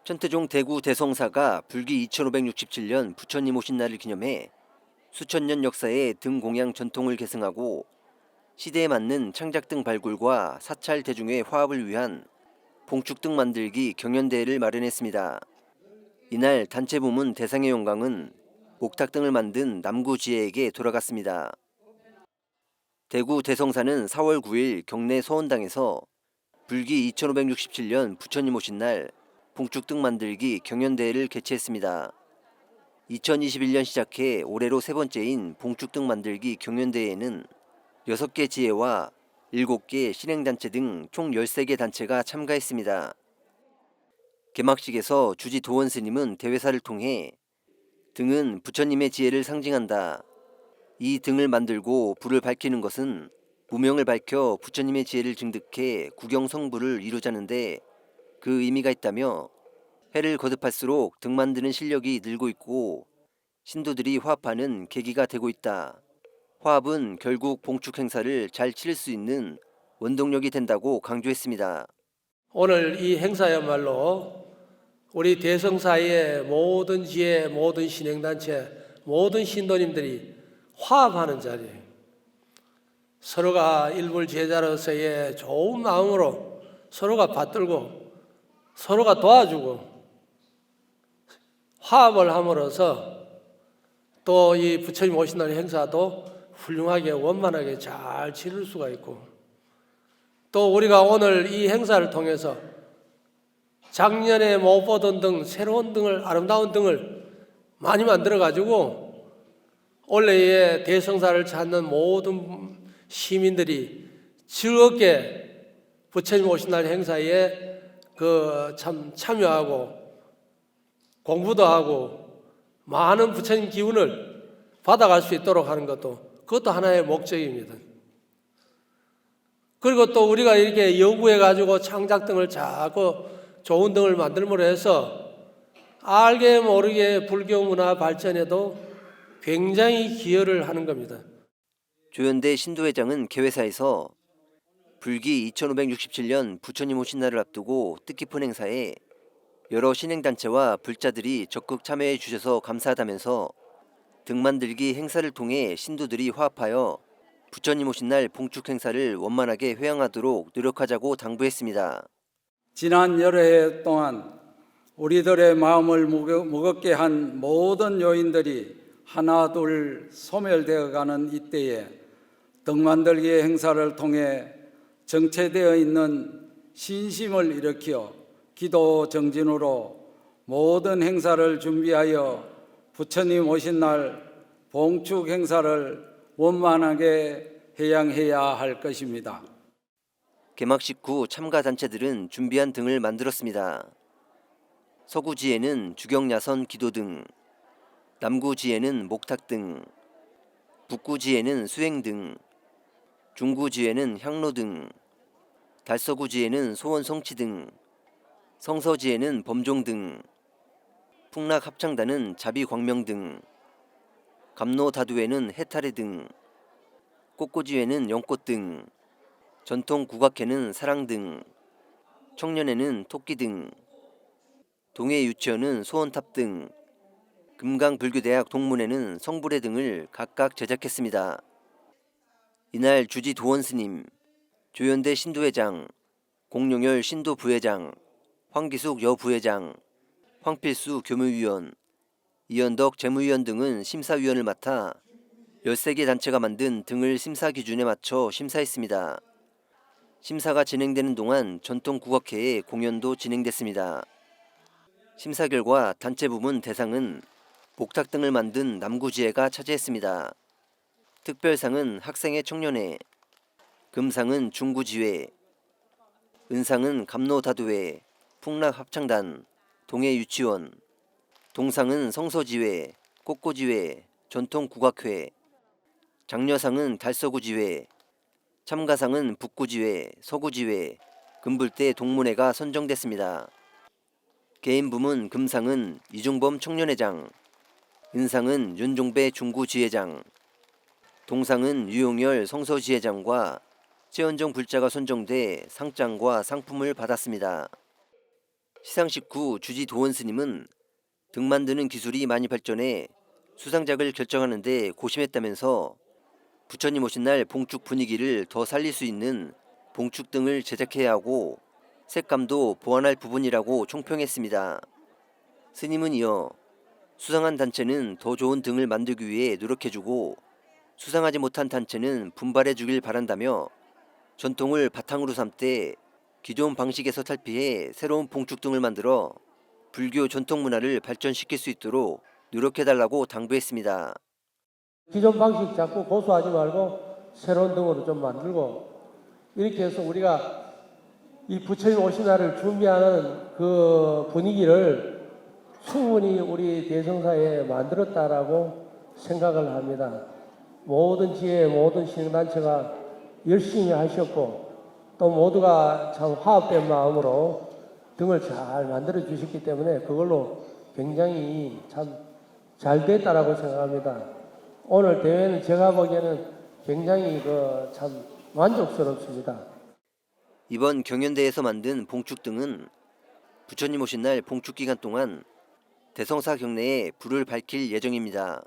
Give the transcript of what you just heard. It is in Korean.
천태종 대구 대성사가 불기 2567년 부처님 오신 날을 기념해 수천 년 역사의 등 공양 전통을 계승하고 시대에 맞는 창작등 발굴과 사찰 대중의 화합을 위한 봉축등 만들기 경연대회를 마련했습니다. 이날 단체 부문 대상의 영광은 목탁등을 만든 남구지혜에게 돌아갔습니다. 대구 대성사는 4월 9일 경내 서원당에서 불기 2567년 부처님 오신 날 봉축등 만들기 경연대회를 개최했습니다. 2021년 시작해 올해로 세 번째인 봉축등 만들기 경연대회에는 6개 지회와 7개 실행단체 등 총 13개 단체가 참가했습니다. 개막식에서 주지 도원 스님은 대회사를 통해 등은 부처님의 지혜를 상징한다. 이 등을 만들고 불을 밝히는 것은 무명을 밝혀 부처님의 지혜를 증득해 구경성불을 이루자는데 그 의미가 있다며 해를 거듭할수록 등 만드는 실력이 늘고 있고 신도들이 화합하는 계기가 되고 있다. 화합은 결국 봉축 행사를 잘 치를 수 있는 원동력이 된다고 강조했습니다. 오늘 이 행사야말로 우리 대성사의 모든 지혜, 모든 신행단체, 모든 신도님들이 화합하는 자리예요. 서로가 일불 제자로서의 좋은 마음으로 서로가 받들고 서로가 도와주고 화합을 함으로써 또 이 부처님 오신 날 행사도 훌륭하게 원만하게 잘 치를 수가 있고, 또 우리가 오늘 이 행사를 통해서 작년에 못 보던 등, 새로운 등을, 아름다운 등을 많이 만들어 가지고 올해의 대성사를 찾는 모든 시민들이 즐겁게 부처님 오신 날 행사에 참여하고 공부도 하고 많은 부처님 기운을 받아갈 수 있도록 하는 그것도 하나의 목적입니다. 그리고 또 우리가 이렇게 연구해 가지고 창작등을 자꾸 좋은 등을 만들므로 해서 알게 모르게 불교 문화 발전에도 굉장히 기여를 하는 겁니다. 조현대 신도회장은 개회사에서 불기 2567년 부처님 오신 날을 앞두고 뜻깊은 행사에 여러 신행단체와 불자들이 적극 참여해 주셔서 감사하다면서 등 만들기 행사를 통해 신도들이 화합하여 부처님 오신 날 봉축 행사를 원만하게 회항하도록 노력하자고 당부했습니다. 지난 여러 해 동안 우리들의 마음을 무겁게 한 모든 요인들이 하나둘 소멸되어 가는 이때에 등 만들기 행사를 통해 정체되어 있는 신심을 일으켜 기도 정진으로 모든 행사를 준비하여 부처님 오신 날 봉축 행사를 원만하게 회양해야 할 것입니다. 개막식 후 참가 단체들은 준비한 등을 만들었습니다. 서구지에는 주경야선 기도등, 남구지에는 목탁등, 북구지에는 수행등, 중구지에는 향로등, 달서구지에는 소원성취등, 성서지에는 범종등, 풍락합창단은 자비광명등, 감로다두에는 해탈의등, 꽃꽂이에는 연꽃등, 전통국악회는 사랑등, 청년회는 토끼등, 동해유치원은 소원탑등, 금강불교대학 동문회는 성불회 등을 각각 제작했습니다. 이날 주지 도원스님, 조현대 신도회장, 공룡열 신도부회장, 황기숙 여부회장, 황필수 교무위원, 이현덕 재무위원 등은 심사위원을 맡아 13개 단체가 만든 등을 심사 기준에 맞춰 심사했습니다. 심사가 진행되는 동안 전통국악회의 공연도 진행됐습니다. 심사 결과 단체 부문 대상은 목탁등을 만든 남구지혜가 차지했습니다. 특별상은 학생회 청년회, 금상은 중구지회, 은상은 감로다두회, 풍락합창단, 동해유치원, 동상은 성서지회, 꽃꽂이회, 전통국악회, 장려상은 달서구지회, 참가상은 북구지회, 서구지회, 금불대 동문회가 선정됐습니다. 개인 부문 금상은 이중범 청년회장, 은상은 윤종배 중구지회장, 동상은 유용열 성서지회장과 최원정 불자가 선정돼 상장과 상품을 받았습니다. 시상식 후 주지 도원 스님은 등 만드는 기술이 많이 발전해 수상작을 결정하는 데 고심했다면서 부처님 오신 날 봉축 분위기를 더 살릴 수 있는 봉축등을 제작해야 하고 색감도 보완할 부분이라고 총평했습니다. 스님은 이어 수상한 단체는 더 좋은 등을 만들기 위해 노력해주고 수상하지 못한 단체는 분발해주길 바란다며 전통을 바탕으로 삼되 기존 방식에서 탈피해 새로운 봉축등을 만들어 불교 전통 문화를 발전시킬 수 있도록 노력해달라고 당부했습니다. 기존 방식 자꾸 고수하지 말고 새로운 등으로 좀 만들고 이렇게 해서 우리가 이 부처님 오신 날을 준비하는 그 분위기를 충분히 우리 대성사에 만들었다라고 생각을 합니다. 모든 지혜, 모든 신앙단체가 열심히 하셨고 또 모두가 참 화합된 마음으로 등을 잘 만들어 주셨기 때문에 그걸로 굉장히 참 잘 됐다라고 생각합니다. 오늘 대회는 제가 보기에는 굉장히 참 만족스럽습니다. 이번 경연대에서 만든 봉축등은 부처님 오신 날 봉축 기간 동안 대성사 경내에 불을 밝힐 예정입니다.